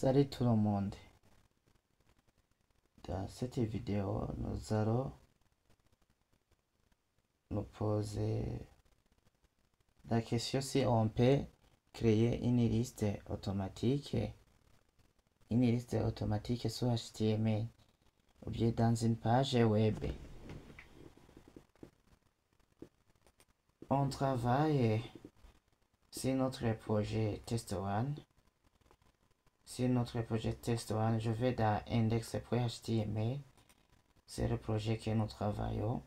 Salut tout le monde. Dans cette vidéo, nous allons nous poser la question si on peut créer une liste automatique sur HTML ou bien dans une page web. On travaille sur notre projet Test One. Sur notre projet Test One, je vais dans index.html. C'est le projet que nous travaillons.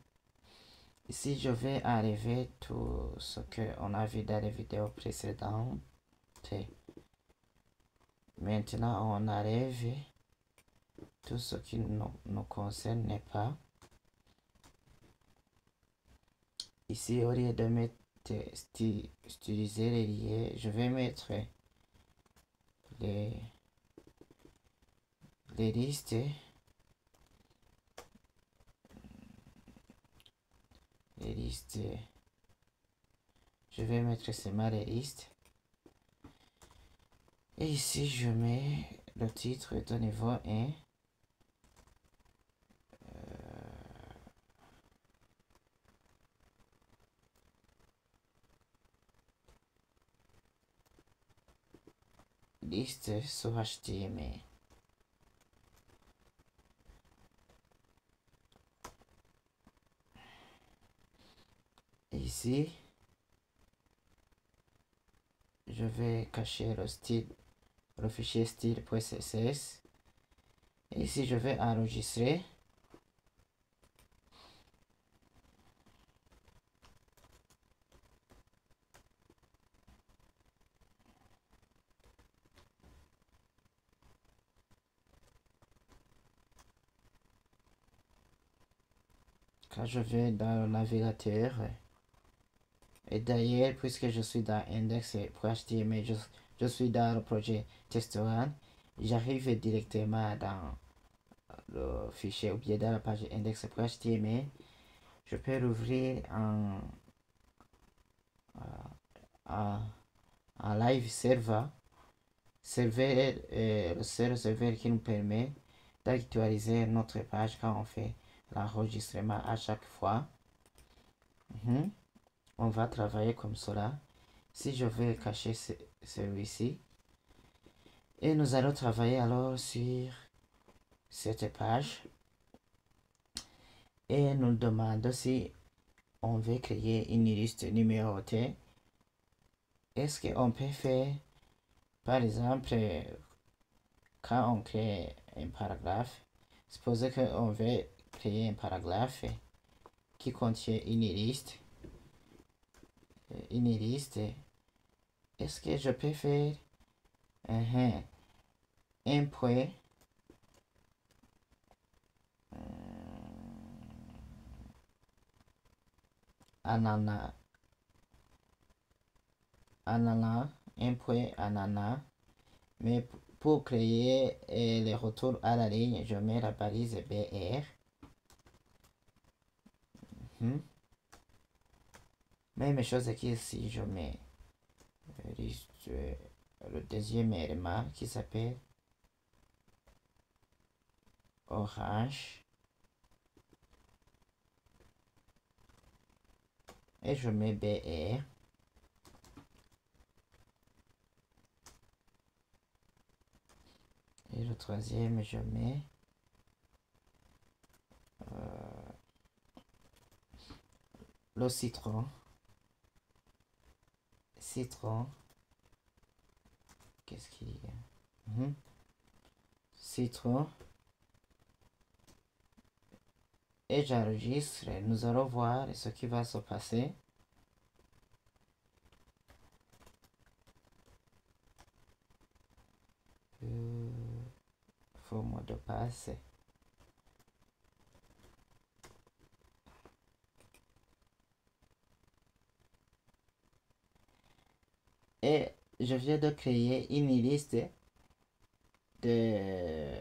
Ici, je vais enlever tout ce qu'on a vu dans les vidéos précédentes. Maintenant, on enlève tout ce qui ne nous concerne pas. Ici, au lieu de mettre styliser les liens, je vais mettre les listes. Les listes. Je vais mettre seulement les listes. Et ici, je mets le titre de niveau 1. Liste sur HTML. Ici, je vais cacher le style, le fichier style.css. Et ici, je vais enregistrer. Quand je vais dans le navigateur, et d'ailleurs, puisque je suis dans index.html, je suis dans le projet Test One, j'arrive directement dans le fichier ou bien dans la page index.html. Je peux l'ouvrir en live server. Le seul serveur qui nous permet d'actualiser notre page quand on fait l'enregistrement à chaque fois. On va travailler comme cela. Si je vais cacher celui-ci, et nous allons travailler alors sur cette page, et nous demandons si on veut créer une liste numérotée. Est-ce qu'on peut faire, par exemple, quand on crée un paragraphe, supposez qu'on veut créer un paragraphe qui contient une liste. Est-ce que je peux faire un point ananas, un point ananas, mais pour créer les retours à la ligne, je mets la balise BR. Même chose qu'ici, je mets le deuxième élément qui s'appelle orange. Et je mets BR. Et le troisième, je mets le citron. Qu'est-ce qu'il y a? Citron. Et j'enregistre. Nous allons voir ce qui va se passer. Faux mot de passe. Et je viens de créer une liste de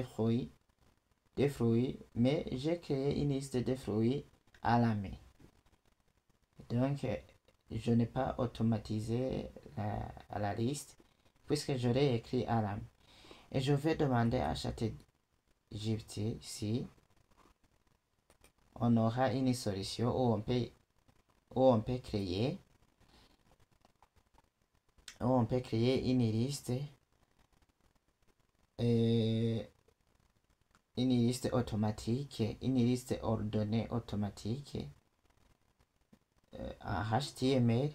fruits, mais j'ai créé une liste de fruits à la main. Donc, je n'ai pas automatisé la liste puisque je l'ai écrit à la main. Et je vais demander à ChatGPT si on aura une solution où on peut créer une liste automatique, une liste ordonnée automatique en HTML,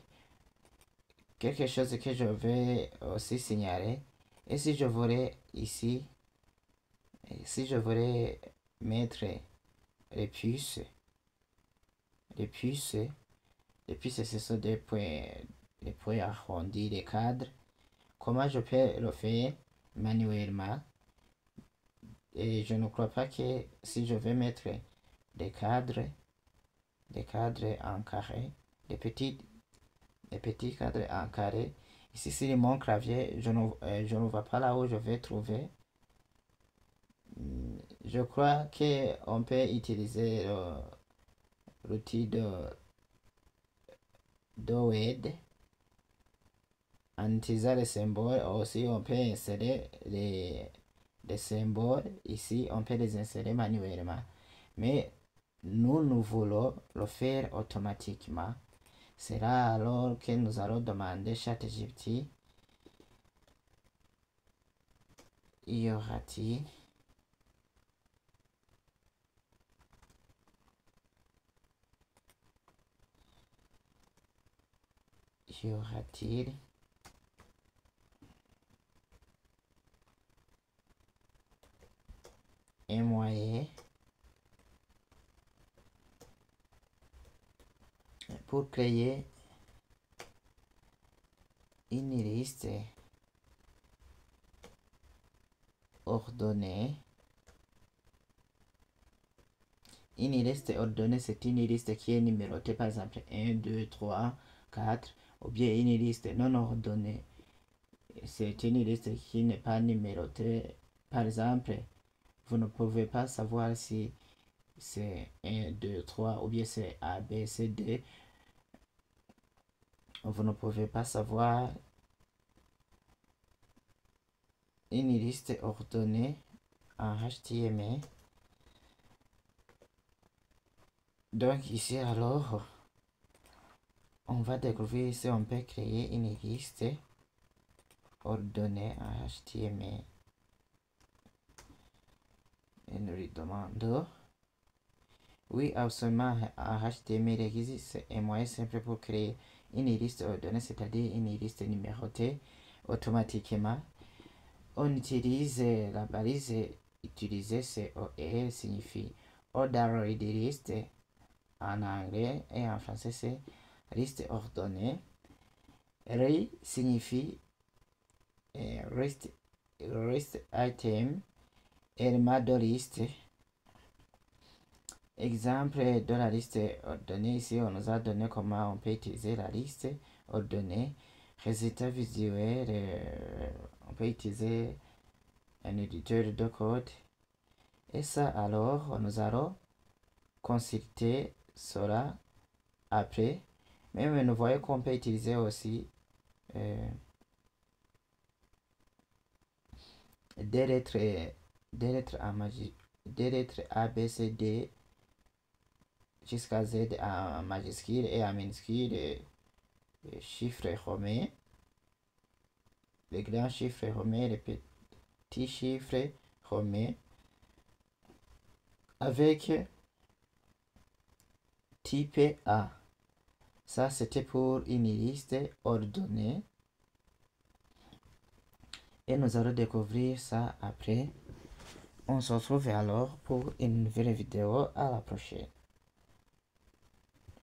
quelque chose que je vais aussi signaler. Et si je voulais ici, si je voulais mettre les puces, ce sont des points arrondis, des cadres. Comment je peux le faire manuellement? Et je ne crois pas que si je vais mettre des cadres en carré, des petits cadres en carré, ici sur mon clavier, je ne vois pas là où je vais trouver. Je crois qu'on peut utiliser l'outil d'OED. En utilisant les symboles, aussi on peut insérer les symboles. Ici, on peut les insérer manuellement. Mais nous voulons le faire automatiquement. C'est là alors que nous allons demander ChatGPT. Y aura-t-il un moyen pour créer une liste ordonnée? Une liste ordonnée, c'est une liste qui est numérotée, par exemple 1, 2, 3, 4, ou bien une liste non ordonnée. C'est une liste qui n'est pas numérotée. Par exemple, vous ne pouvez pas savoir si c'est 1, 2, 3 ou bien c'est A, B, C, D. Vous ne pouvez pas savoir une liste ordonnée en HTML. Donc ici alors, on va découvrir si on peut créer une liste ordonnée en HTML. Et nous lui demandons. Oui, absolument, en HTML existe un moyen simple pour créer une liste ordonnée, c'est-à-dire une liste numérotée automatiquement. On utilise la balise utilisée, c'est ORD, signifie Ordered List en anglais, et en français c'est liste ordonnée. RE signifie list item, élément de liste. Exemple de la liste ordonnée, ici on nous a donné comment on peut utiliser la liste ordonnée. Résultat visuel, on peut utiliser un éditeur de code. Et ça alors, nous allons consulter cela après. Mais nous voyons qu'on peut utiliser aussi des lettres A, B, C, D jusqu'à Z en majuscule et en minuscule, chiffres romains, les grands chiffres romains, les petits chiffres romains, avec type A. Ça, c'était pour une liste ordonnée. Et nous allons découvrir ça après. On se retrouve alors pour une nouvelle vidéo. À la prochaine.